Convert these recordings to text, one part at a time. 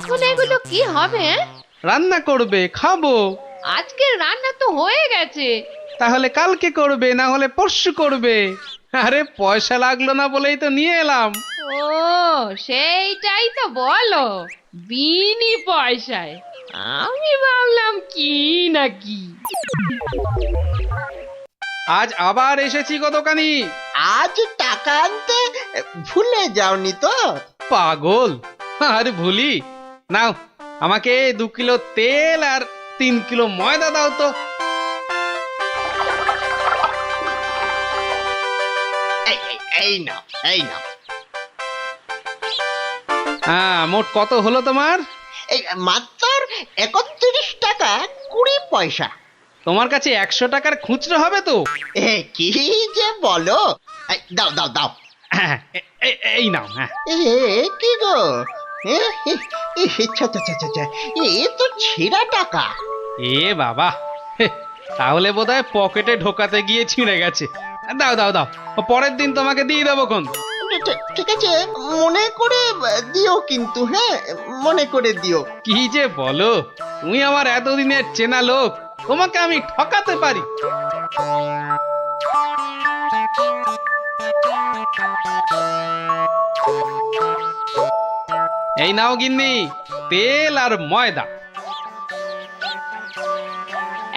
এখন এগুলো কি হবে? রান্না করবে, খাবো। আজকের রান্না তো হয়ে গেছে। তাহলে কালকে করবে, না হলে পরশু করবে। আরে পয়সা লাগলো না বলেই তো নিয়ে এলাম। ও, সেইটাই তো বলো, বিনি পয়সায়। আমি ভাবলাম কি নাকি। আজ আবার এসেছি গো দোকানি। আজ টাকা আনতে ভুলে যাওনি তো? পাগল, আরে ভুলি। নাও, আমাকে 2 কিলো তেল আর 3 কিলো ময়দা দাও তো। এই নাও, এই নাও। হ্যাঁ, মোট কত হলো তোমার? এই মাত্র 31 টাকা 20 পয়সা। তোমার কাছে 100 টাকার খুচরো হবে তো? কি যে বলো! দাও দাও দাও। হ্যাঁ, এই নাও। হ্যাঁ, কি গো, এ তো ছেঁড়া টাকা। এ বাবা, তাহলে বোধহয় পকেটে ঢোকাতে গিয়ে ছিঁড়ে গেছে। দাও দাও দাও, পরের দিন তোমাকে দিয়ে দেবো কোন। ঠিক আছে, মনে করে দিও কিন্তু। হ্যাঁ, মনে করে দিও। কি যে বলো, তুমি আমার এতদিনের চেনা লোক, তোমাকে আমি ঠকাতে পারি? এই নাও গিন্নি, তেল আর ময়দা।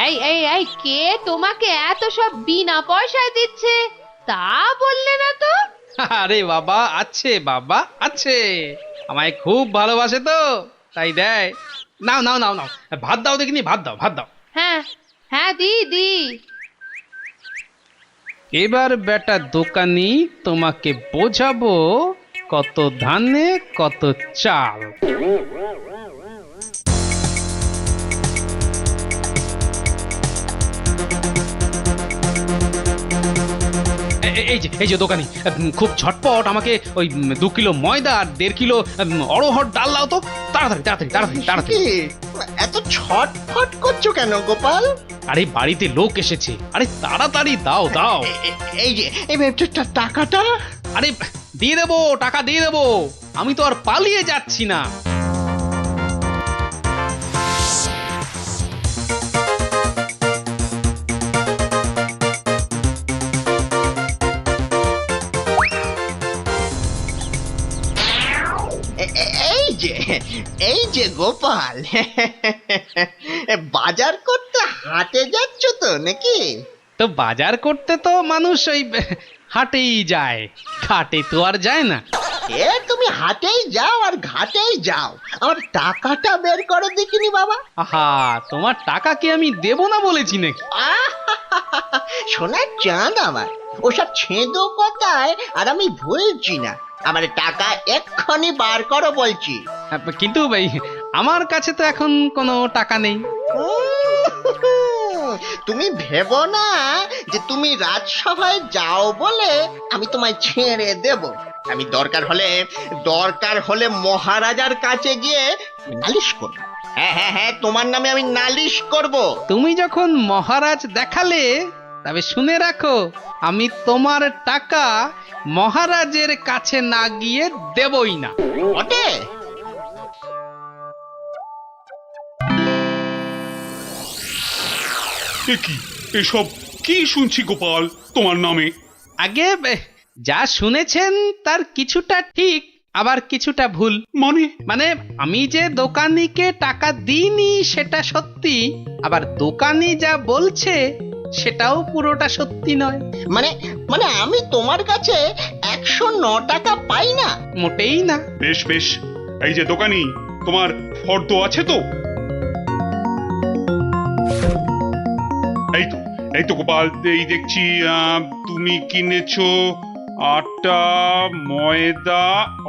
এই এই এই, কে তোমাকে এত সব বিনা পয়সায় দিচ্ছে তা বললে না তো? আরে বাবা, আছে বাবা, আছে। আমায় খুব ভালোবাসে তো, তাই দেয়। নাও নাও নাও নাও, ভাত দাও দেখিনি, ভাত দাও, ভাত দাও। হ্যাঁ হ্যাঁ, দি দি। এবার বেটা দোকানি, তোমাকে বোঝাবো কত ধানে কত চাল। এই যে দোকানি, খুব ঝটপট আমাকে ওই 2 কিলো ময়দা আর 1.5 কিলো অড়হর ডাল দাও তো। তাড়াতাড়ি তাড়াতাড়ি তাড়াতাড়ি তাড়াতাড়ি। কি, এত ছটফট করছো কেন গোপাল? আরে বাড়িতে লোক এসেছে, আরে তাড়াতাড়ি দাও দাও। এই যে এই টাকাটা। আরে দিয়ে দেবো, টাকা দিয়ে দেবো, আমি তো আর পালিয়ে যাচ্ছি না। এই যে গোপাল, বাজার করতে হাটে যাচ্ছ তো নাকি? তো বাজার করতে তো মানুষ ওই হাটেই যায়, ঘাটে তো আর যায় না। তুমি হাটেই যাও আর ঘাটেই যাও, আমার টাকাটা বের করো দেখিনি বাবা। আহা, তোমার টাকা কি আমি দেব না বলেছি নাকি? সোনার চাঁদ আমার, ওসব ছেঁদো কথায় আর আমি ভুলছি না। আমার টাকা এক্ষুনি বার করো বলছি। কিন্তু ভাই, আমার কাছে তো এখন কোনো টাকা নেই। তুমি ভেবো না যে তুমি রাজসভায় যাও বলে আমি তোমায় ছেড়ে দেব। আমি দরকার হলে মহারাজার কাছে গিয়ে নালিশ করব। হ্যাঁ হ্যাঁ হ্যাঁ, তোমার নামে আমি নালিশ করব। তুমি যখন মহারাজ দেখালে, তবে শুনে রাখো, আমি তোমার টাকা মহারাজের কাছে না গিয়ে দেবই না। ওটে কি এসব কি শুনছি গোপাল তোমার নামে? আগে যা শুনেছেন তার কিছুটা ঠিক, আবার কিছুটা ভুল। মানে আমি যে দোকানিকে টাকা দিইনি সেটা সত্যি, আবার দোকানি যা বলছে সেটাও পুরোটা সত্যি নয়। মানে আমি তোমার কাছে 109 টাকা পাই না? মোটেই না। বেশ বেশ, এই যে দোকানি, তোমার ফর্দ আছে তো? এই তো গোপাল, এই দেখছি তুমি কিনেছো আটা, ময়দা,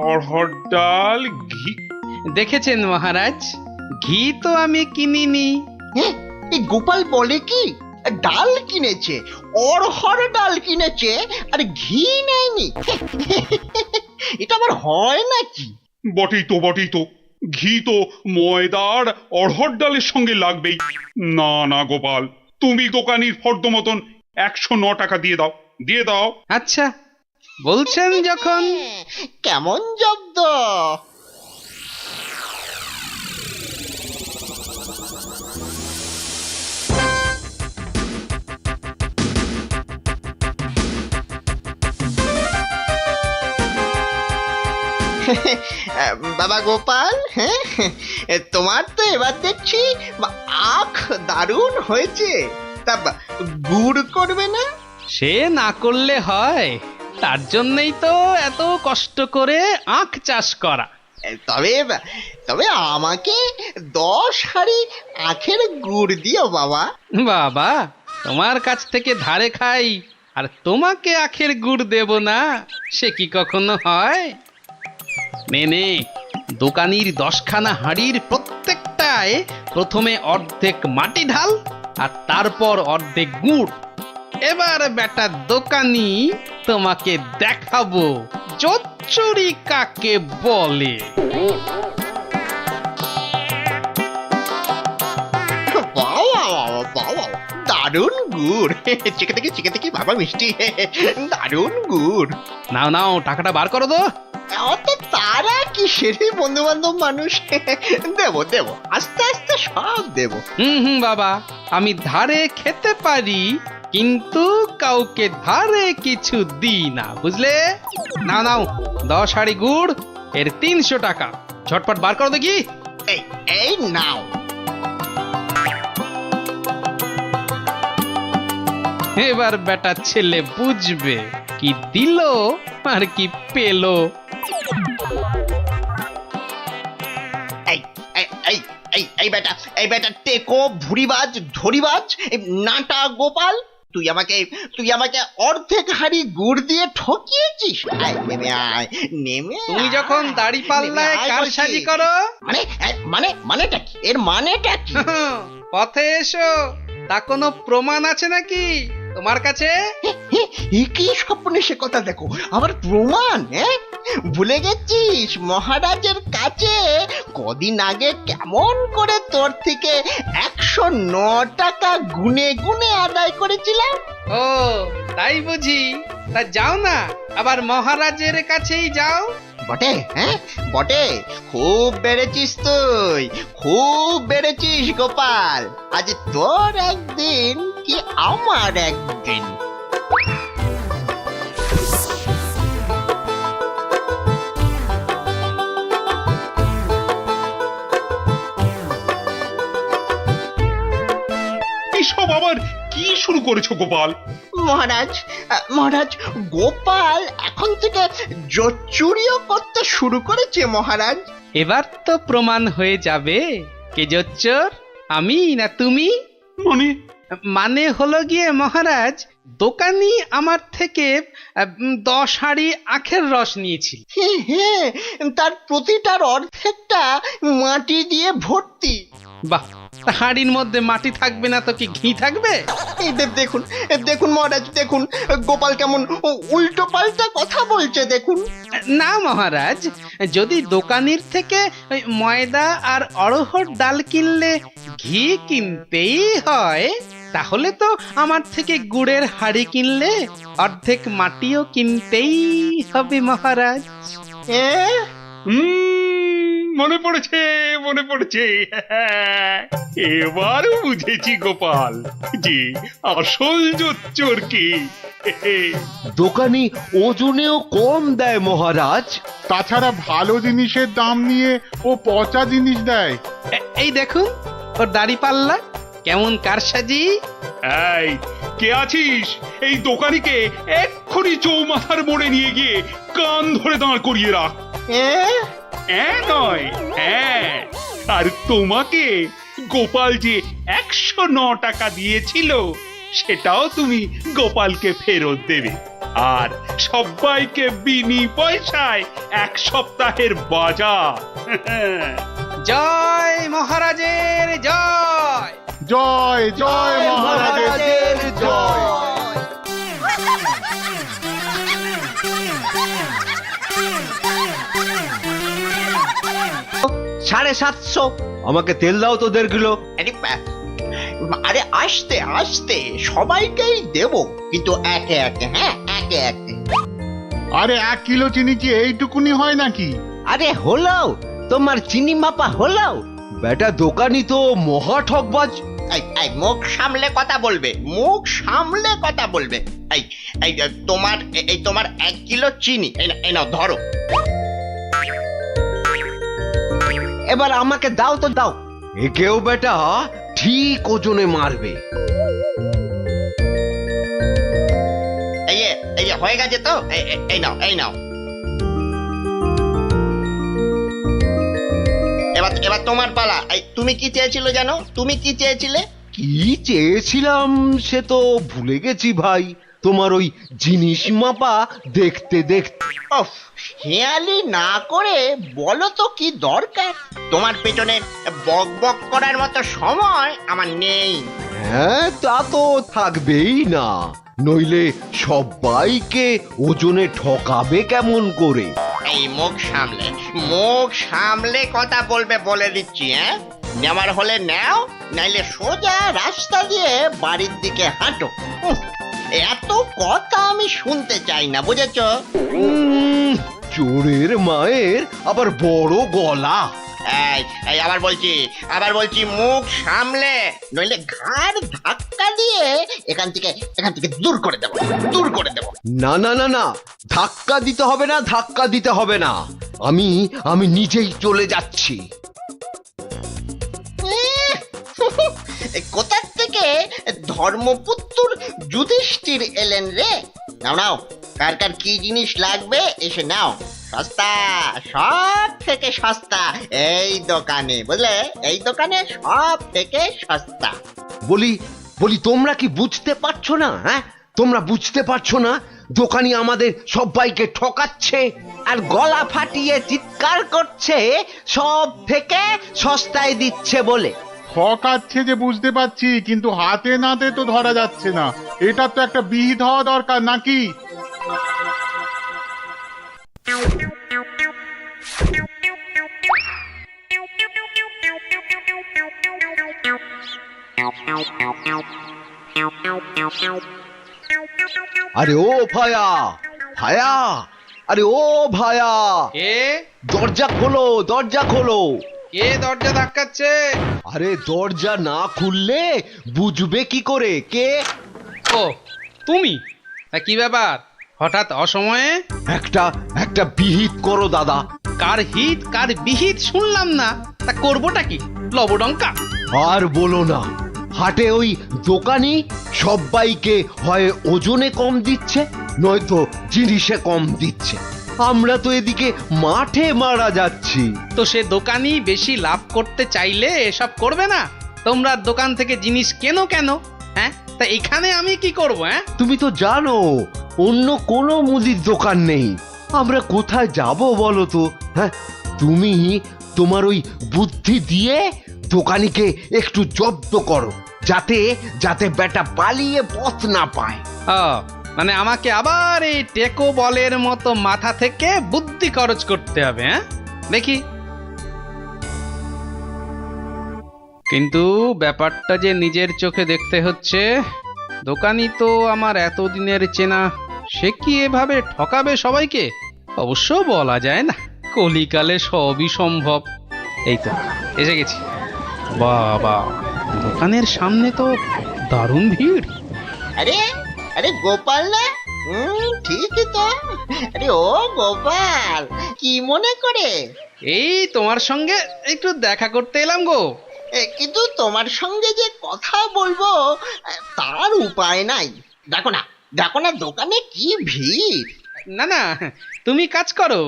অড়হর ডাল, ঘি। দেখেছেন মহারাজ, ঘি তো আমি কিনিনি। এই গোপাল বলে কি, ডাল কিনেছে, অড়হর ডাল কিনেছে, আর ঘি নেয়নি? এটা আবার হয় নাকি? বটেই তো, ঘি তো ময়দার অড়হর ডালের সঙ্গে লাগবেই। না না গোপাল, তুমি দোকানির ফর্দ মতন 109 টাকা দিয়ে দাও। আচ্ছা, বলছেন যখন। কেমন জব্দ! বাবা গোপাল, হ্যাঁ, তোমার তো এবার দেখছি আখ দারুণ হয়েছে। তা গুড় করবে না? সে না করলে হয়, তার জন্যই তো এত কষ্ট করে আখ চাষ করা। তবে তবে আমাকে 10 হাঁড়ি আখের গুড় দিও বাবা। বাবা, তোমার কাছ থেকে ধারে খাই আর তোমাকে আখের গুড় দেব না, সে কি কখনো হয়? নে নে, দোকানির 10খানা হাঁড়ির প্রত্যেকটায় প্রথমে অর্ধেক মাটি ঢাল আর তারপর অর্ধেক গুড়। এবার বেটা দোকানি, তোমাকে দেখাবো জোচ্চুরি কাকে বলে। বাবা বাবা, দারুণ গুড়, চিকে থেকে বাবা মিষ্টি, দারুণ গুড়। নাও নাও, টাকাটা বার করো তো। অত তারা কি সেরে বন্ধু বান্ধব মানুষ, দেব দেব, আস্তে আস্তে সব দেব। হুম বাবা, আমি ধারে খেতে পারি কিন্তু কাউকে ধারে কিছু দিই না, বুঝলে? নাও নাও, 10 হাঁড়ি গুড়, এর 300 টাকা। ঝটপট বার করো দেখি। এই এই নাও। এবার বেটা ছেলে বুঝবে কি দিল আর কি পেলো। এই এই এই এই এই বেটা, এই বেটা টেকো, ভুরিবাজ, ধরিবাজ, নাটা গোপাল, তুই আমাকে অর্ধেক হাঁড়ি গুড় দিয়ে ঠকিয়েছিস। আয় নেমে আয়, নেমে তুমি যখন দাড়ি পাল্লায় কারসাজি করো, মানেটা কি? এর মানেটা কি? পথে এসো, তা কোনো প্রমাণ আছে নাকি তোমার কাছে? কি স্বপ্নে সে কথা দেখো, আবার প্রমাণ? ভুলে গেছিস মহারাজের কাছে কদিন আগে কেমন করে তোর থেকে 109 টাকা গুনে গুনে আদায় করেছিলাম? ও তাই বুঝি? তা যাও না, আবার মহারাজের কাছেই যাও। বটে, বটে, খুব বেড়েছিস তুই, খুব বেড়েছিস গোপাল। আজ তোর একদিন কি আমার একদিন। এসব আবার কি শুরু করেছো গোপাল? মহারাজ, গোপাল এখন থেকে জোচ্চুরিও করতে শুরু করেছে মহারাজ। এবার তো প্রমাণ হয়ে যাবে কে জোচ্চোর, আমি না তুমি। মানে হলো গিয়ে মহারাজ, দোকানি আমার থেকে 10 হাঁড়ি আখের রস নিয়েছিল। হ্যাঁ, তার প্রতিটার অর্ধেকটা মাটি দিয়ে ভর্তি। বাহ, হাঁড়ির মধ্যে মাটি থাকবে না তো কি ঘি থাকবে? এই দেখুন, দেখুন মহারাজ, দেখুন গোপাল কেমন উল্টো পাল্টা কথা বলছে, দেখুন। না মহারাজ, যদি দোকানির থেকে ময়দা আর অড়হর ডাল কিনলে ঘি কিনতেই হয়, তাহলে তো আমার থেকে গুড়ের হাঁড়ি কিনলে অর্ধেক মাটিও কিনতেই হবে মহারাজ। মনে পড়েছে, এবার বুঝেছি গোপাল যে আসল জোচ্চোর কি। দোকানি ওজনেও কম দেয় মহারাজ। তাছাড়া ভালো জিনিসের দাম নিয়ে ও পচা জিনিস দেয়। এই দেখুন ওর দাড়ি পাল্লা কেমন কারসাজি। এই কে আছিস? এই দোকানিকে এক্ষুনি চৌমাথার মোড়ে নিয়ে গিয়ে কান ধরে দাঁড় করিয়ে রাখ। নয়, আর তোমাকে গোপাল যে 109 টাকা দিয়েছিল সেটাও তুমি গোপালকে ফেরত দেবে, আর সবাইকে বিনি পয়সায় 1 সপ্তাহের বাজার। জয় মহারাজের জয়। জয় জয় মহারাজের জয়। 750। আমাকে তেল দাও তো 1.5 কিলো। আরে আস্তে আস্তে, সবাইকেই দেব, কিন্তু একে একে। একে একে। আরে 1 কিলো চিনি কি এইটুকুনি হয় নাকি? আরে হলো, তোমার চিনি মাপা হলো। বেটা দোকানি তো মহা ঠকবাজ। এই মুখ সামলে কথা বলবে, মুখ সামলে কথা বলবে। এই তোমার 1 কিলো চিনি, এই নাও ধরো। এবার আমাকে দাও তো দাও, একেও বেটা ঠিক ওজনে মারবে। এই যে হয়ে গেছে তো, এই নাও এই নাও। এবার তোমার পালা। তুমি কি চেয়েছিলে জানো? তুমি কি চেয়েছিলে? কি চেয়েছিলাম সে তো ভুলে গেছি ভাই। তোমার ওই জিনিস মাপা দেখতে দেখতে। ওফ, হেয়ালি না করে বলো তো কি দরকার? তোমার পেছনে বক বক করার মতো সময় আমার নেই। হ্যাঁ, তা তো থাকবেই না, নইলে সবাইকে ওজনে ঠকাবে কেমন করে? এই মুখ সামলে কথা বলবে বলে দিচ্ছি। নেওয়ার হলে নাও, নাইলে সোজা রাস্তা দিয়ে বাড়ির দিকে হাঁটো। এত কথা আমি শুনতে চাই না, বুঝেছো? চোরের মায়ের আবার বড় গলা। এই আবার বলছি মুখ সামলে, নইলে ঘাড় ধাক্কা দিয়ে এখান থেকে দূর করে দেবো। না না না না, ধাক্কা দিতে হবে না, আমি নিজেই চলে যাচ্ছি। কোথার থেকে ধর্মপুত্র যুধিষ্ঠির এলেন রে? নাও কার কার কি জিনিস লাগবে এসে নাও। সস্তা, সব থেকে সস্তা এই দোকানে, বুঝলে? এই দোকানে সব থেকে সস্তা। বলি তোমরা কি বুঝতে পারছো না? তোমরা বুঝতে পারছো না দোকানি আমাদের সবাইকে ঠকাচ্ছে আর গলা ফাটিয়ে চিৎকার করছে সব থেকে সস্তায় দিচ্ছে বলে? ঠকাচ্ছে যে বুঝতে পারছি, কিন্তু হাতে নাতে তো ধরা যাচ্ছে না। এটা তো একটা বিহিত হওয়া দরকার নাকি? আরে ও ভায়া, আরে ও ভায়া, কে দরজা খোলো। কে দরজা ধাক্কাচ্ছে? আরে দরজা না খুললে বুঝবে কি করে কে? ও তুমি? তা কি ব্যাপার হঠাৎ অসময়ে? একটা বিহিত করো দাদা। কার হিত কার বিহিত শুনলাম না, তা করবোটা কি? লবডঙ্কা? আর বলো না, হাটে ওই দোকানি সবাইকে হয় ওজনে কম দিচ্ছে, নয়তো জিনিসে কম দিচ্ছে। আমরা তো এদিকে মাঠে মারা যাচ্ছি। তো সে দোকানি বেশি লাভ করতে চাইলে এসব করবে না? তোমরা দোকান থেকে জিনিস কেন? তা এখানে আমি কি করব? তুমি তো জানো অন্য কোনো মুদির দোকান নেই, আমরা কোথায় যাব বলো তো? তুমি তোমার ওই বুদ্ধি দিয়ে দোকানিকে একটু জব্দ করো, যাতে বেটা পালিয়ে পথ না পায়। মানে আমাকে আবার এই টেকো বলের মতো মাথা থেকে বুদ্ধি খরচ করতে হবে? দেখি। কিন্তু ব্যাপারটা যে নিজের চোখে দেখতে হচ্ছে। দোকানি তো আমার এতদিনের চেনা, সে কি এভাবে ঠকাবে সবাইকে? অবশ্য বলা যায় না, কলিকালে সবই সম্ভব। এই তো এসে গেছি। বাবা, দোকানের সামনে তো দারুণ ভিড়। আরে গোপাল না? ঠিকই তো। আরে ও গোপাল, কি মনে করে? এই তোমার সঙ্গে একটু দেখা করতে এলাম গো। কিন্তু তোমার সঙ্গে যে কথা বলবো তার উপায় নাই। দেখো না দোকানে কি ভিড়। না, তুমি কাজ করো।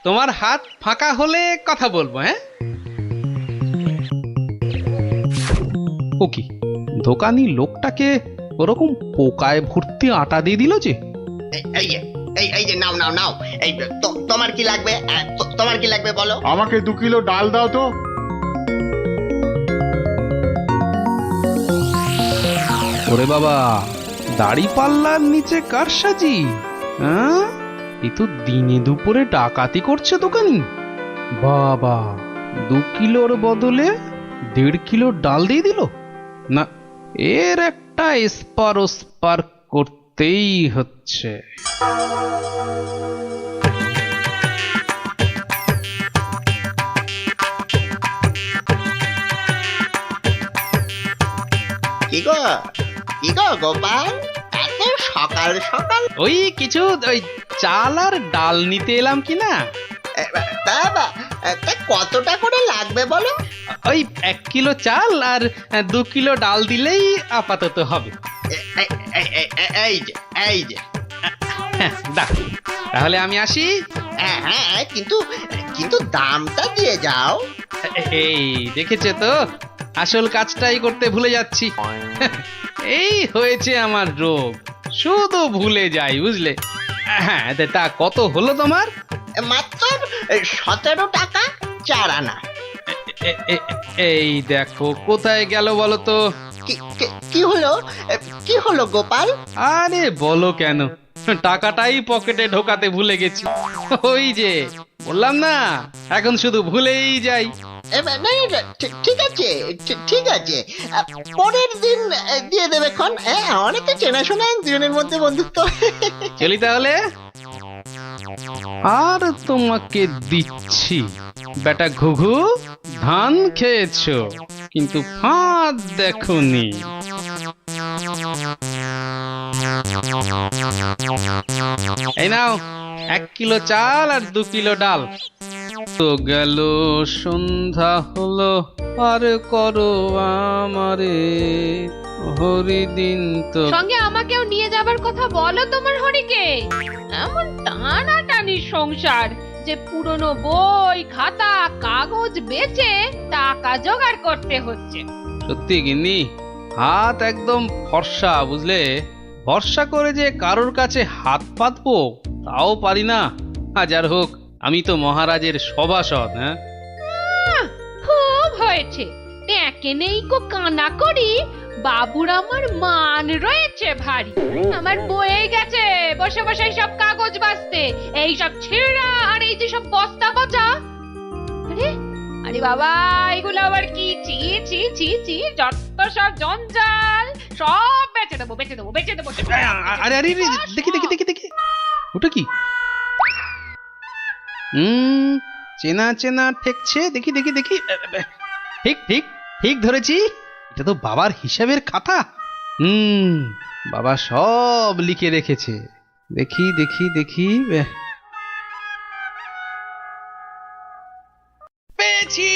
তোমার হাত ফাঁকা হলে কথা বলবো। ও কি, দোকানি লোকটাকে ওরকম পোকায় ভর্তি আটা দিয়ে দিল যে? এই যে নাও। এই তোমার কি লাগবে বলো? আমাকে 2 কিলো ডাল দাও তো। ওরে বাবা, দাড়ি পাল্লার নিচে কারসাজি! এ তো দিনে দুপুরে ডাকাতি করছে দোকানি। বাবা, 2 কিলোর বদলে 1.5 কিলো ডাল দিয়ে দিল। না, এর একটা স্পার করতেই হচ্ছে। কি গো গোপাল, এত সকাল? ওই কিছু চাল আর ডাল নিতে এলাম কি না। তা কতটা করে লাগবে বলো? ওই 1 কিলো চাল আর 2 কিলো ডাল দিলেই আপাতত হবে। এই যে হ্যাঁ, দাও। তাহলে আমি আসি। হ্যাঁ, কিন্তু কিন্তু দামটা দিয়ে যাও। এই দেখেছে তো, আসল কাজটাই করতে ভুলে যাচ্ছি। এই হয়েছে আমার রোগ, শুধু ভুলে যাই, বুঝলে? হ্যাঁ, তা কত হলো তোমার? মাত্র 17 টাকা 4 আনা। এই দেখো, কোথায় গেল বলো তো? কি হলো? কি হলো গোপাল? আরে বলো কেন, টাকাটাই পকেটে ঢোকাতে ভুলে গেছি। ওই যে বললাম না, এখন শুধু ভুলেই যাই। ঠিক আছে, ঠিক আছে, পরের দিন দিয়ে দেবে খন। অনেক চেনাশোনা, দুজনের মধ্যে বন্ধুত্ব। চলি তাহলে। আর তোমাকে দিচ্ছি, বেটা ঘুঘু, ধান খেয়েছো কিন্তু ফাঁদ দেখোনি। এই নাও 1 কিলো চাল আর 2 কিলো ডাল। তো গেল সন্ধ্যা হলো, আর করো আমারে হরিদিন। তো সঙ্গে আমাকেও নিয়ে যাবার কথা বলো তোমার হরিকে। এমন টানাটানি সংসার যে পুরনো বই খাতা কাগজ বেচে টাকা জোগাড় করতে হচ্ছে। সত্যি গিন্নি, হাত একদম ফর্সা, বুঝলে? ভরসা করে যে কারোর কাছে হাত পাতবো তাও পারি না। হাজার হোক, আমি তো মহারাজের সভাসদ। হ্যাঁ, খুব হয়েছে, একে নেই কো কানা করি, বাবুর আমার মান রয়েছে ভারী। আমার বয়ে গেছে বসে বসে সব কাগজ বাঁচতে, এই সব ছেঁড়া আর এই যে সব বস্তা পচা। আরে আরে বাবা, এগুলো আবার কি? ছি ছি ছি ছি, যত সব জঞ্জাল, সব বেচে দেবো বেচে দেবো বেচে দেবো। আরে আরে দেখি দেখি দেখি দেখি, ওটা কি? চেনা চেনা ঠেকছে, দেখি দেখি দেখি। ঠিক ঠিক ঠিক ধরেছি, এটা তো বাবার হিসাবের খাতা। বাবা সব লিখে রেখেছে। দেখি দেখি দেখি, পেয়েছি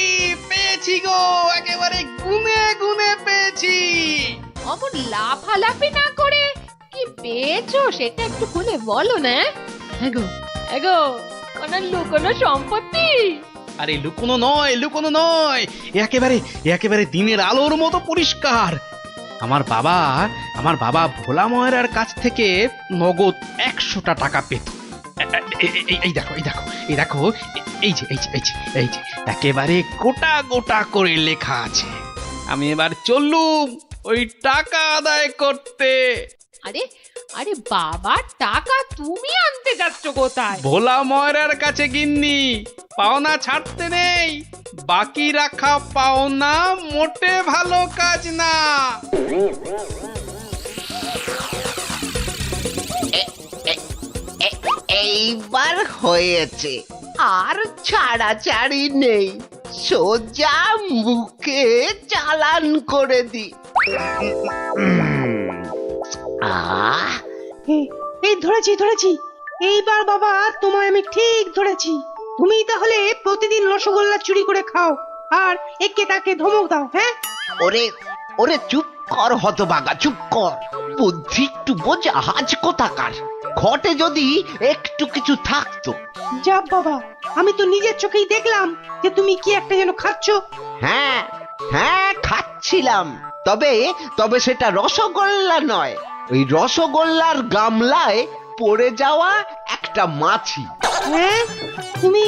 পেয়েছি গো, একেবারে গুনে গুনে পেয়েছি। অমন লাফালাফি না করে কি পেয়েছো সেটা একটু খুলে বলো না। এগো এগো, কোনো লুকোনো সম্পত্তি? আরে লুকোনো নয়, লুকোনো নয়, একেবারে একেবারে দিনের আলোর মতো পরিষ্কার। আমার বাবা ভোলা ময়রার কাছ থেকে নগদ 100টা টাকা পেত। এই দেখো এই দেখো এই দেখো, এই যে এই যে এই যে এই যে একেবারে গোটা গোটা করে লেখা আছে। আমি এবার চললুম ওই টাকা আদায় করতে। আরে আরে বাবা, টাকা তুমি আনতে যাচ্ছ কোথায়? ভোলা ময়রার কাছে গিন্নি, পাওনা ছাড়তে নেই, বাকি রাখা পাওনা মোটে ভালো কাজ না। এইবার হয়েছে, আর ছাড়াছাড়ি নেই, সোজা মুখে চালান করে দি। এই ধরেছি ধরেছি, এইবার বাবা তোমায় আমি ঠিক ধরেছি। তুমি তাহলে প্রতিদিন রসগোল্লা চুরি করে খাও আর একে তাকে ধমক দাও। হ্যাঁ, ওরে ওরে চুপ কর হতভাগা, চুপ কর। বুদ্ধি একটু বোঝা, হাজ কোথাকার। ঘটে যদি একটু কিছু থাকতো। যা বাবা, আমি তো নিজের চোখেই দেখলাম যে তুমি কি একটা যেন খাচ্ছ। হ্যাঁ হ্যাঁ, খাচ্ছিলাম, তবে তবে সেটা রসগোল্লা নয়, ওই রসগোল্লার গামলায় পড়ে যাওয়া একটা মাছি। হ্যাঁ, তুমি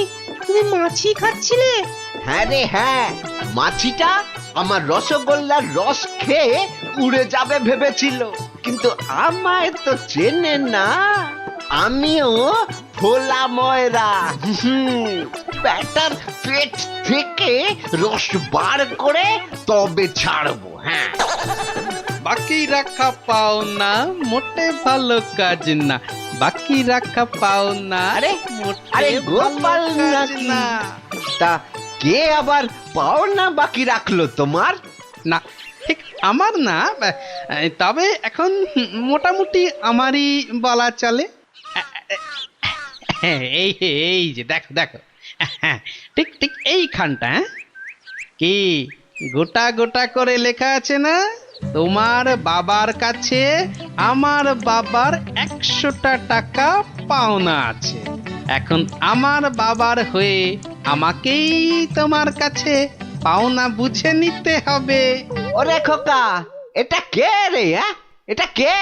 তুমি মাছি খাচ্ছিলে? হ্যাঁ রে হ্যাঁ, মাছিটা আমার রসগোল্লার রস খেয়ে উড়ে যাবে ভেবেছিল, কিন্তু আমায় তো চেনে না। আমিও ভোলা ময়রা, ব্যাটার পেট থেকে রস বার করে তবে ছাড়বো। হ্যাঁ, বাকি রাখা পাওনা মোটে ভালো কাজ না, বাকি রাখা পাওনা আরে আরে গোপাল নাকি? তা কে আবার পাওনা বাকি রাখলো তোমার? না, ঠিক আমার না, তবে এখন মোটামুটি আমারই বলা চলে। এই এই যে দেখো দেখো ঠিক ঠিক এইখানটা, হ্যাঁ? কি গোটা গোটা করে লেখা আছে না, তোমার বাবার কাছে আমার বাবার 100টা টাকা পাওনা আছে। এখন আমার বাবার হয়ে আমাকেই তোমার কাছে পাওনা বুঝে নিতে হবে। ওরে খোকা, এটা কে রে? হ্যাঁ, এটা কে?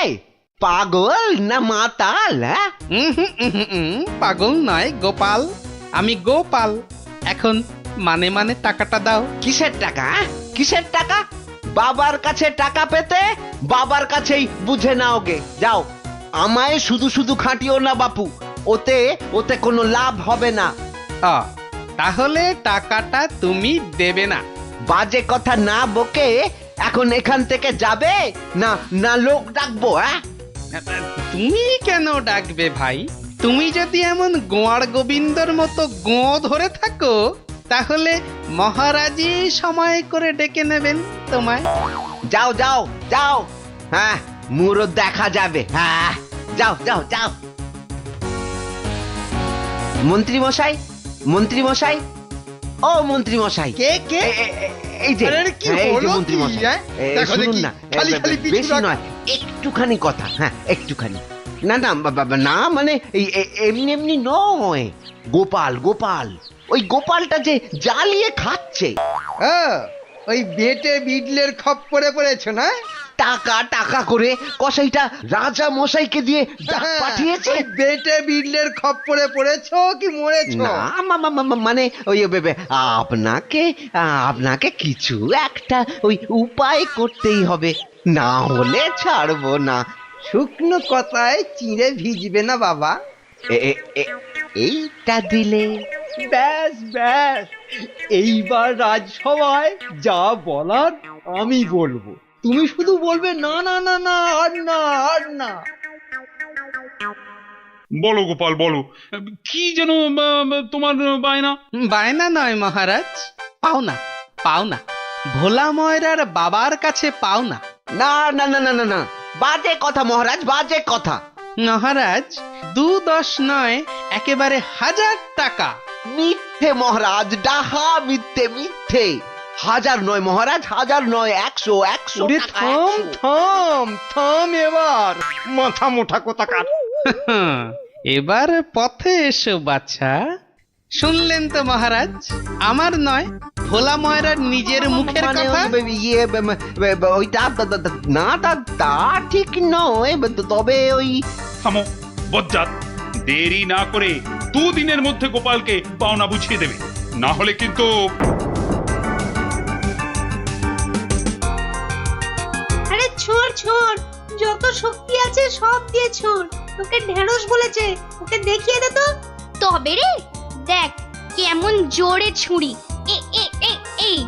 পাগল না মাতাল? হ্যাঁ, পাগল নয় গোপাল, আমি গোপাল। এখন মানে মানে টাকাটা দাও। কিসের টাকা? কিসের টাকা? বাবার কাছে টাকা পেতে বাবার কাছেই বুঝে নাও গে। যাও, আমায় শুধু শুধু খাটিও না বাপু, ওতে ওতে কোনো লাভ হবে না। তাহলে টাকাটা তুমি দেবে না? বাজে কথা না বকে এখন এখান থেকে যাবে না না লোক ডাকবো? হ্যাঁ, তুমি কেন ডাকবে ভাই? তুমি যদি এমন গোয়ার গোবিন্দর মতো গো ধরে থাকো, তাহলে মহারাজই সময় করে ডেকে নেবেন তোমায়। যাও যাও যাও, হ্যাঁ মুরো দেখা যাবে। হ্যাঁ, যাও যাও যাও। মন্ত্রী মশাই, মন্ত্রী মশাই, ও মন্ত্রী মশাই। কে কে? এই যে আরে কি এই যে হলো মন্ত্রী কি, মশাই, হ্যাঁ? দেখো শুনুন দেখি, না, খালি খালি পিছু বেশি রাখ। নয়, একটুখানি কথা। হ্যাঁ, একটুখানি। না না না, মানে এমনি এমনি নয়। গোপাল গোপাল, ওই গোপালটা যে জ্বালিয়ে খাচ্ছে। ওই বেটে বিডলের খপ্পরে পড়েছো না? টাকা টাকা করে কসাইটা রাজা মশাইকে দিয়ে ডাক পাঠিয়েছে। ওই বেটে বিডলের খপ্পরে পড়েছো কি মরেছো? না মানে ওই আপনাকে আপনাকে কিছু একটা ওই উপায় করতেই হবে, না হলে ছাড়বো না। শুকনো কথায় চিঁড়ে ভিজবে না বাবা। এইটা দিলে ব্যাস ব্যাস, এইবার রাজসভায় যা বলার আমি বলবো, তুমি শুধু বলবে না না না না, আর না আর না। বলো গোপাল, বলো কি যেন তোমার বায়না? বায়না নয় মহারাজ, পাওনা পাওনা, ভোলা ময়রার বাবার কাছে পাওনা। না না না না না না, বাজে কথা মহারাজ, বাজে কথা। মহারাজ 2-10 নয়, একেবারে 1000 টাকা। মিথ্যে মহারাজ, ডাহা মিথ্যে মিথ্যে। 1000 নয় মহারাজ, 1000 নয়, 100 100 ওরে টাকা, থাম 100। থাম থাম, এবার মাথা মোটা কোথাকার। এবার পথে এসো বাছা। শুনলেন তো মহারাজ, আমার নয়, ভোলা ময়রার নিজের মুখের মানে কথা। ওইটা না, তা ঠিক নয়, তবে ওই থামো বজ্জাত, দেরি না করে 2 দিনের মধ্যে গোপালকে পাওনা বুঝিয়ে দেবে, না হলে কিন্তু। আরে ছোড় ছোড়, যত শক্তি আছে সব দিয়ে ছোড়। তোকে ঢেঁড়স বলেছে, ওকে দেখিয়ে দে তো। তবে রে, দেখ কেমন জোরে ছুরি। এই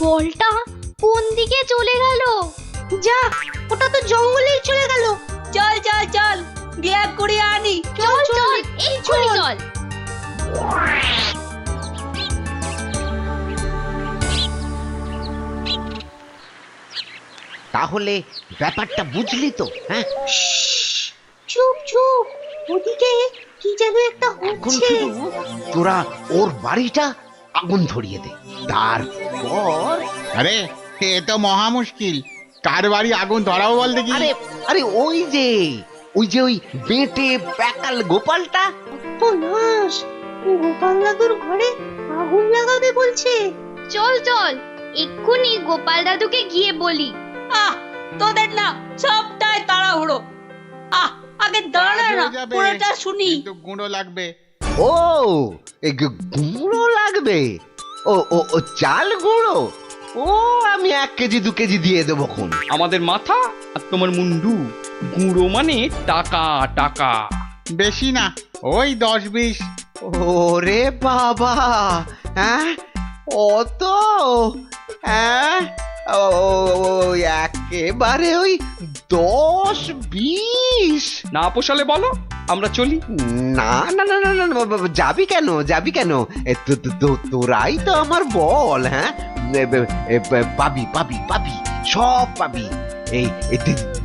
বলটা কোন দিকে চলে গেল? যা, ওটা তো জঙ্গলেই চলে গেল। চল চল চল, গ্যাপ করে আনি। চল চল, এই ছুরি চল। তাহলে ব্যাপারটা বুঝলি তো? হ্যাঁ, চুপ চুপ, ওদিকে কি যেন একটা এখন হচ্ছে। শুধু তোরা ওর বাড়িটা আগুন ধরিয়ে দে, তারপর আরে এ তো মহা মুশকিল, কার বাড়ি আগুন ধরাবো বল দেখি। আরে আরে ওই যে ওই বেটে প্যাকাল গোপালটা। তো নাশ, গোপাল দাদুর ঘরে আগুন লাগাবে বলছে। চল চল, এক্ষুনি গোপাল দাদুকে গিয়ে বলি। তোদের না সবটাই তাড়াহুড়ো। আগে দাঁড়া না, কাজ হয়ে যাবে, পুরোটা শুনি। কিন্তু গুঁড়ো লাগবে। ও, এই গুঁড়ো লাগবে? ও চাল গুঁড়ো? ও, আমি 1 কেজি 2 কেজি দিয়ে দেবো খন। আমাদের মাথা আর তোমার মুন্ডু, গুঁড়ো মানে টাকা টাকা। বেশি না, ওই 10-20। ওরে বাবা, হ্যাঁ অত? হ্যাঁ, একেবারে ওই 10-20? না পোষালে বলো, আমরা চলি। না না না না না, যাবি কেন, যাবি কেন? তোরাই তো আমার বল। হ্যাঁ, পাবি পাবি পাবি, সব পাবি। এই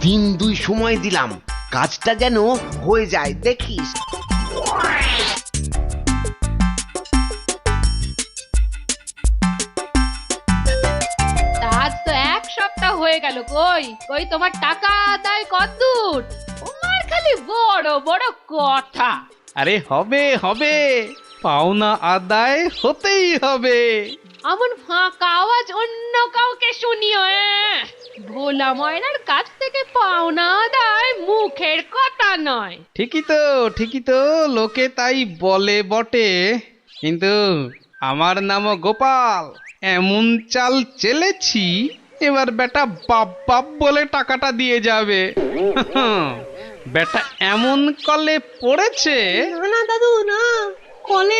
1-2 সময় দিলাম, কাজটা যেন হয়ে যায়, দেখিস। কই কই তোমার টাকা আদায় কতদূর? তোমার খালি বড় বড় কথা। আরে হবে হবে, পাওনা আদায় হতেই হবে। এমন ফাঁকা আওয়াজ অন্য কাউকে শুনিও। ভোলা ময়নার কাছ থেকে পাওনা আদায় মুখের কথা নয়। ঠিকই তো লোকে তাই বলে বটে, কিন্তু আমার নামও গোপাল। এমন চাল চেলেছি, এবার বেটা বাপ বাপ বলে টাকাটা দিয়ে যাবে। বেটা এমন কলে পড়েছে। না না দাদু না, কলে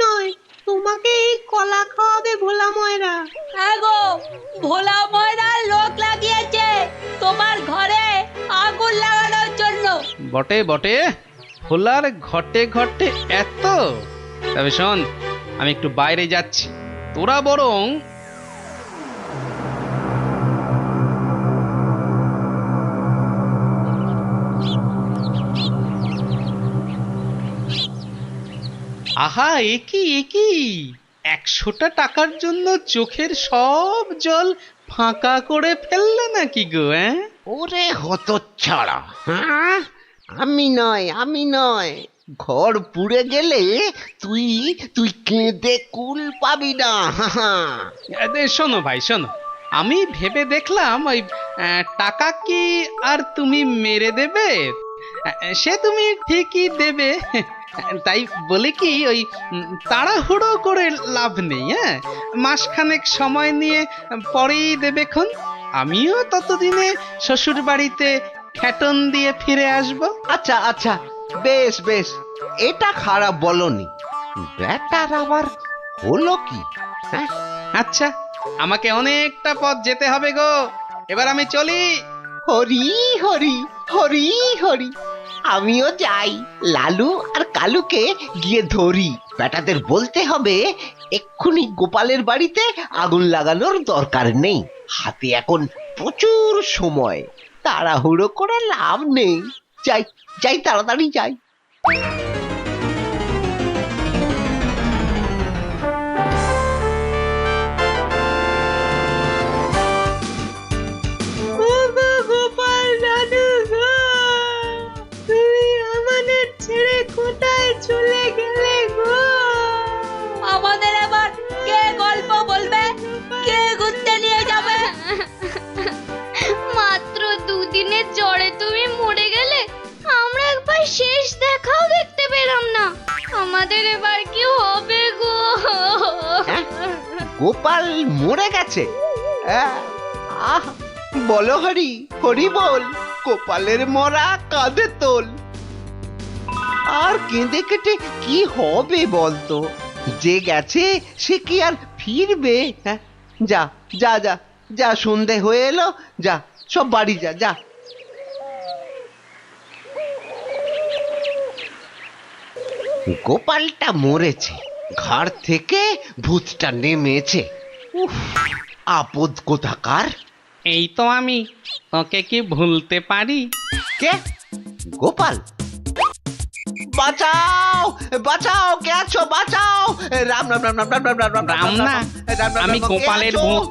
নয় তোমাকে এই কলা খাওয়াবে ভোলা ময়রা। হ্যাঁ গো, ভোলা ময়রা লোক লাগিয়েছে তোমার ঘরে আগুন লাগানোর জন্য। বটে বটে, ভোলার ঘটে ঘটে এত। তবে শোন, আমি একটু বাইরে যাচ্ছি, তোরা বরং আহা, একি 100টা টাকার জন্য চোখের সব জল ফাঁকা করে ফেললে নাকি গো? ওরে হতচ্ছাড়া, হ্যাঁ? আমি নয় ঘর পুড়ে গেলে তুই কেঁদে কুল পাবি না। শোনো ভাই শোনো, আমি ভেবে দেখলাম ওই টাকা কি আর তুমি মেরে দেবে? সে তুমি ঠিকই দেবে, তাই বলে কি ওই তাড়াহুড়ো করে লাভ নেই। মাসখানেক সময় নিয়ে পরেই দেবেক্ষণ। আমিও ততদিনে শ্বশুর বাড়িতে খ্যাটন দিয়ে ফিরে আসব। আচ্ছা, বেশ, এটা খারাপ বলনি। বেটার আবার হলো কি? আচ্ছা, আমাকে অনেকটা পথ যেতে হবে গো, এবার আমি চলি। হরি হরি হরি হরি, আমিও যাই। লালু আর কালুকে গিয়ে ধরি। বেটাদের বলতে হবে এক্ষুনি গোপালের বাড়িতে আগুন লাগানোর দরকার নেই, হাতে এখন প্রচুর সময়, তাড়াহুড়ো করে লাভ নেই। যাই তাড়াতাড়ি যাই। গোপাল দাদু গো, তুমি আমাদের ছেড়ে কোথায় চলে গেলে গো? আমাদের এবার কে গল্প বলবে, কে ঘুরতে নিয়ে যাবে? মাত্র দুদিনের জ্বরে তুমি মরে গেলে, আমরা একবার শেষ দেখাও দেখতে পেলাম না। আমাদের এবার কি হবে গো? গোপাল মরে গেছে? আহ, বলো হরি হরি বল, গোপালের মরা কাঁধে তোল। আর কেঁদে কেটে কি হবে বলতো? যে গেছে সে কি আর ফিরবে? যা, সন্ধে হয়ে এলো, যা সব বাড়ি যা। গোপালটা মরেছে, ঘাড় থেকে ভূতটা নেমেছে। উফ, আপদ কোথাকার। এই তো আমি, তোকে কি ভুলতে পারি? কে? গোপাল? বাঁচাও, কে আছো? বাঁচাও! রাম রাম রাম রাম রাম রাম রাম রাম না, আমি গোপালের ভূত।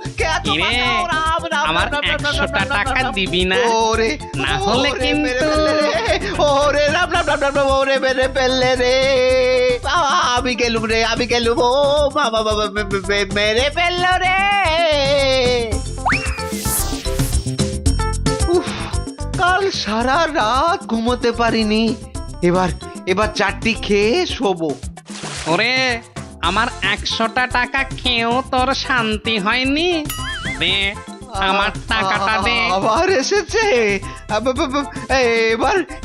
কিরে, আমার 100টা টাকা দিবি না? না হলে কিন্তু ওরে রাম রাম রাম রাম, ওরে মেরে ফেললে রে। আমি গেলুম, ও বাবা মেরে ফেললো রে। কাল সারা রাত ঘুমোতে পারিনি, এবার চারটি খেয়ে শোবো। ওরে, আমার 100টা টাকা খেয়েও তোর শান্তি হয়নি? দে আমার টাকাটা দে। আবার এসেছে।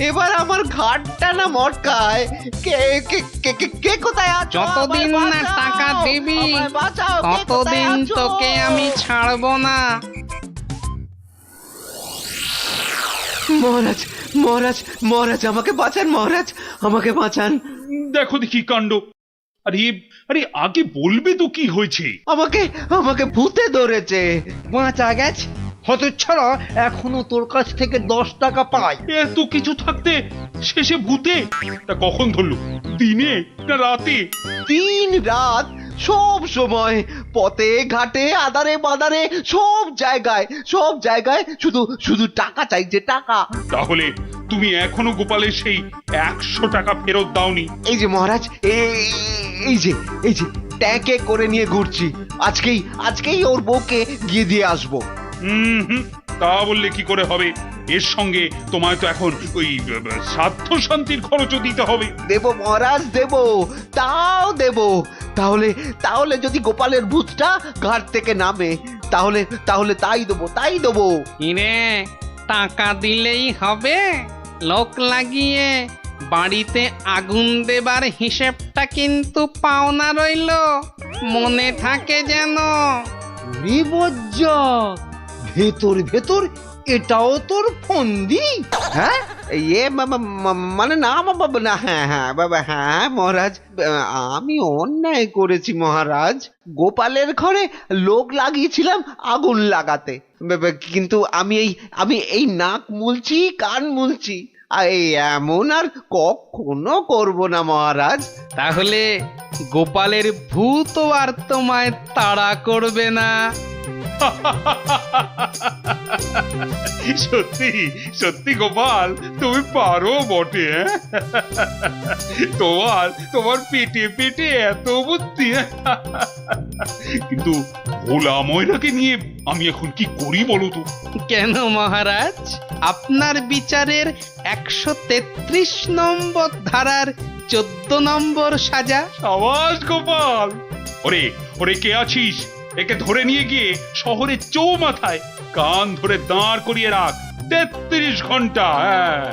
এবার আমার ঘাটটা না মটকায়। কে কোথায় আছো? যতদিন না টাকা দিবি ততদিন তোকে আমি ছাড়বো না। মহারাজ আমাকে বাঁচান, মহারাজ আমাকে বাঁচান। দেখো দেখি কাণ্ড। আরে আগে বলবে তো কি হয়েছে? আমাকে ভূতে ধরেছে। বাঁচা গেছে হতচ্ছাড়া, এখনো তোর কাছ থেকে 10 টাকা পাই। এত কিছু থাকতে শেষে ভূতে? তা কখন ধরলো, দিনে না রাতে? 3 রাত সব সময় পথে ঘাটে আদারে বাদারে সব জায়গায় শুধু শুধু টাকা চাইছে, টাকা। তাহলে তুমি এখনো গোপালের সেই 100 টাকা ফেরত দাওনি? এই যে মহারাজ, এই যে ট্যাঁকে করে নিয়ে ঘুরছি। আজকেই ওর বউকে গিয়ে দিয়ে আসবো। হুম, তা বললে কি করে হবে? এর সঙ্গে তোমায় তো এখন ওই স্বার্থ শান্তির খরচও দিতে হবে। দেব মহারাজ, দেব, তাও দেব। তাহলে যদি গোপালের ভূতটা ঘাট থেকে নামে, তাহলে তাই দেবো। ইরে, টাকা দিলেই হবে? লোক লাগিয়ে বাড়িতে আগুন দেবার হিসেবটা কিন্তু পাওনা রইল, মনে থাকে যেন। ভেতর এটাও তোর ফন্দি? হ্যাঁ, মানে না বাবা, না, হ্যাঁ বাবা, হ্যাঁ মহারাজ, আমি অন্যায় করেছি মহারাজ। গোপালের ঘরে লোক লাগিয়েছিলাম আগুন লাগাতে, কিন্তু আমি এই নাক মুলছি, কান মুলছি, এমন আর কখনো করব না মহারাজ। তাহলে গোপালের ভূত আর তোমায় তাড়া করবে না? সত্যি সত্যি গোপাল, তুমি পারো বটে। তোমার পেটে এত বুদ্ধি। কিন্তু ভোলা ময়রাকে নিয়ে আমি এখন কি করি বলো তো? কেন মহারাজ, আপনার বিচারের 133 নম্বর ধারার 14 নম্বর সাজা। সাবাস গোপাল। ওরে কে আছিস? একে ধরে নিয়ে গিয়ে শহরের চৌমাথায় কান ধরে দাঁড় করিয়ে রাখ 33 ঘন্টা। হ্যাঁ।